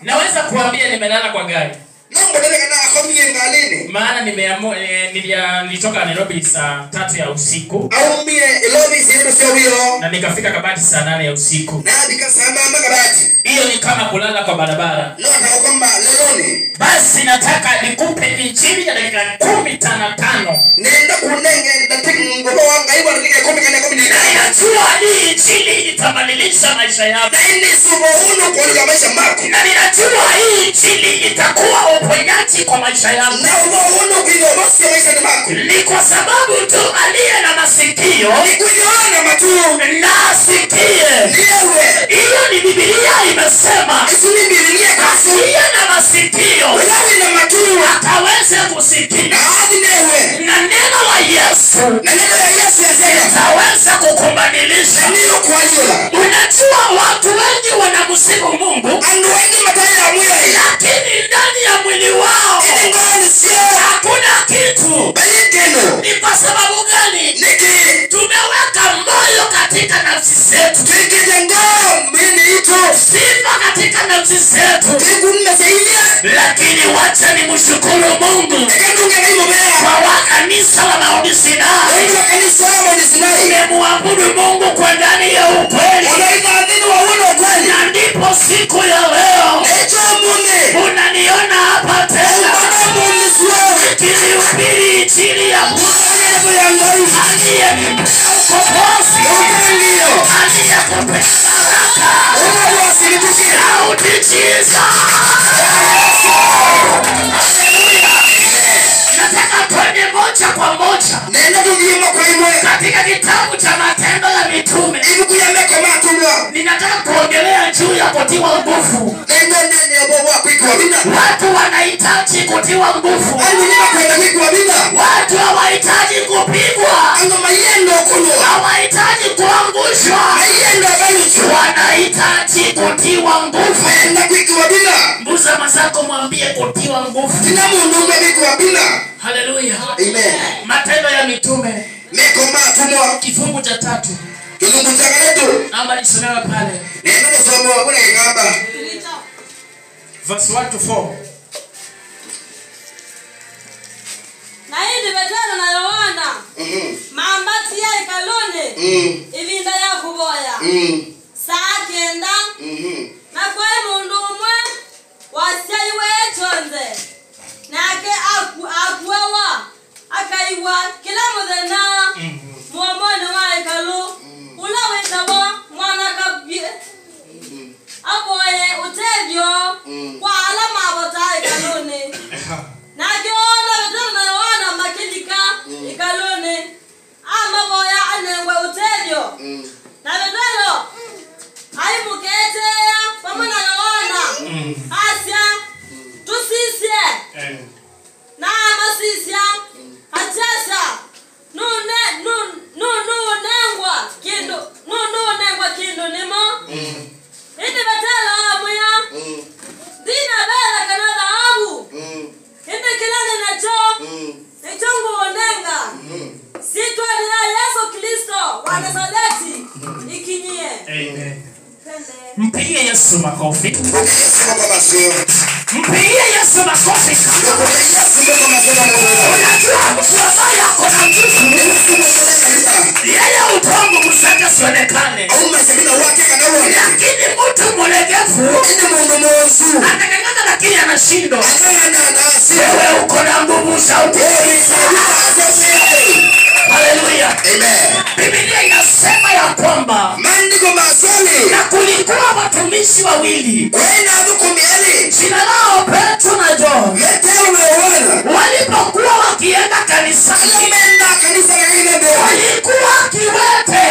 Naweza kuambia nimelala kwa gari. Maana nilitoka Nairobi saa 3 ya usiku. Na nikafika Kabati saa 8 ya usiku. Hiyo ni kama kulala kwa barabara. Basi nataka nikupe injili ya dakika 15. Ninajua hii injili itabadilisha maisha yako. Na ninajua hii injili itakuwa uponyaji kwa maisha yako. Ni kwa sababu tu aliye na masikio na asikie. Hiyo ni Biblia imesema. Asiye na masikio akaweze kusikia. Na neno la Yesu litaweza kukubadilisha. Unajua watu wengi wanamsifu Mungu, lakini ndani ya mwili wao hakuna kitu. Ni kwa sababu gani? Tumeweka moyo katika nafsi zetu, sifa katika nafsi zetu. Lakini wacha ni mshukuru Mungu kwa kanisa la Laodikia. Nimemuabudu Mungu kwa ndani ya ukweli. Na ndipo siku ya leo unaniona hapa tena nikihubiri injili ya Bwana aliyenipa ukombozi, aliyekupa baraka. Sauti Jesus. Nataka twende moja kwa moja katika kitabu cha Matendo ya Mitume. Ninataka kuongelea juu ya kutiwa nguvu. Watu wanahitaji kutiwa nguvu. Watu hawahitaji kupigwa, hawahitaji kuangushwa, wanahitaji kutiwa nguvu. Mbuza mazako mwambie kutiwa nguvu. Haleluya. Amen. Matendo ya Mitume kifungu cha 3. Naomba nisomewe pale. Verse 1 to 4. Na hii Petero na Yohana mambati ya ikalone ivinda ya kuboya saa 9 na kwa mundu umwe wasaiwe chonze nake akuwa akaiwa kila muthenya muomone wa ikalu ula wetabo mwana kabye aboye utethio kwa alama abota ikalone nake ona Petero na Yohana makilika ikalone ama boya anengwe utethio na Petero aimuketea pamoja na Yohana asia tusisye na masisya achasa nengwa kindu nimo indi Petero amuya dina bela kana dhahabu indi kilane nacho nichungu onenga sitwa ni Yesu Kristo wa Nazareti ikinyie. Amen. Mpigie Yesu makofi. Mpigie Yesu makofi. Unajua mtu ambaye ako na nguvu, yeye utongo msaka sionekane. Lakini mtu mlegevu anakangana lakini anashindwa. Wewe uko na nguvu sauti. Haleluya. Amen. Biblia inasema ya kwamba na kulikuwa watumishi wawili, jina lao Petro na John. Walipokuwa wakienda kanisani, walikuwa kiwete.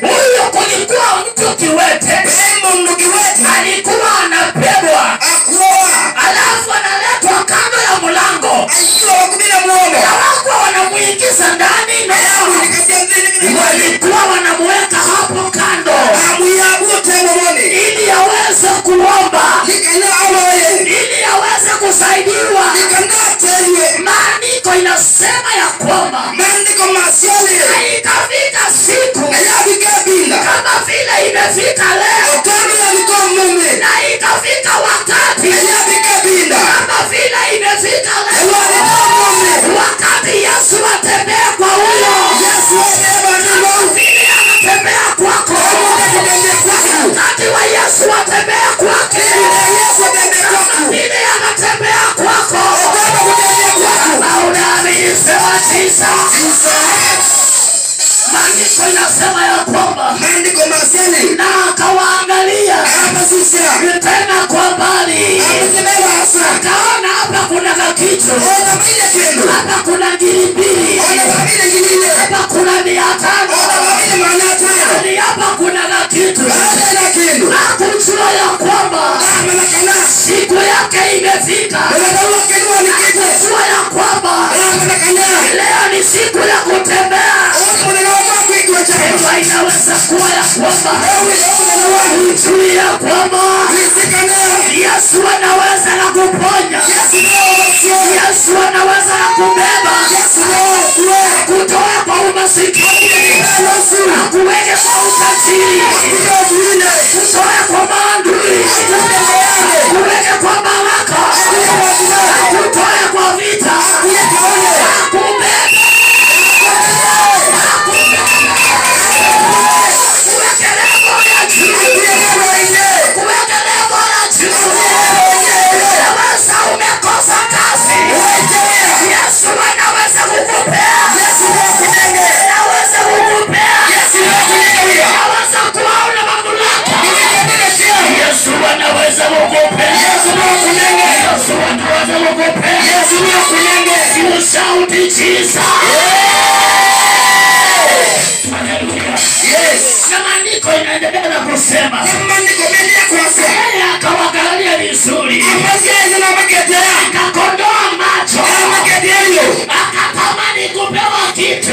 Huyo kulikuwa mtu kiwete, alikuwa anabebwa, alafu analetwa kando ya mlango, na wako wanamuingiza ndani, na walikuwa wanamuweka hapo kando ili aweze kuomba, ili aweze kusaidiwa. Maandiko inasema ya kwamba ikafika siku kama vile imefika leo, na Yesu atembea kwake. Yesu atembea kwako. Vile anatembea kwako. Kama unaamini sema Jesus. Maandiko inasema ya kwamba maandiko maseni na akawaangalia tena kwa mbali. Akaona hapa kuna kitu. Hapa kuna gilibili. Hapa kuna 500. Hapa kuna kitu. Hakujua ya kwamba siku yake imefika. Hakujua ya kwamba leo ni siku ya kutembea. Inaweza kuwa ya kwamba ujui ya kwamba Yesu anaweza na kuponya. Yesu anaweza na kubeba. Kutoa kwa umasikini, kuweke kwa utajiri, kutoa kwa maadui, kuweke kwa baraka, kutoa kwa vita, kubeba. Shout Jesus. Yes. Na maandiko inaendelea na kusema. Yeye akawaangalia vizuri. Akakondoa macho. Akatamani kupewa kitu.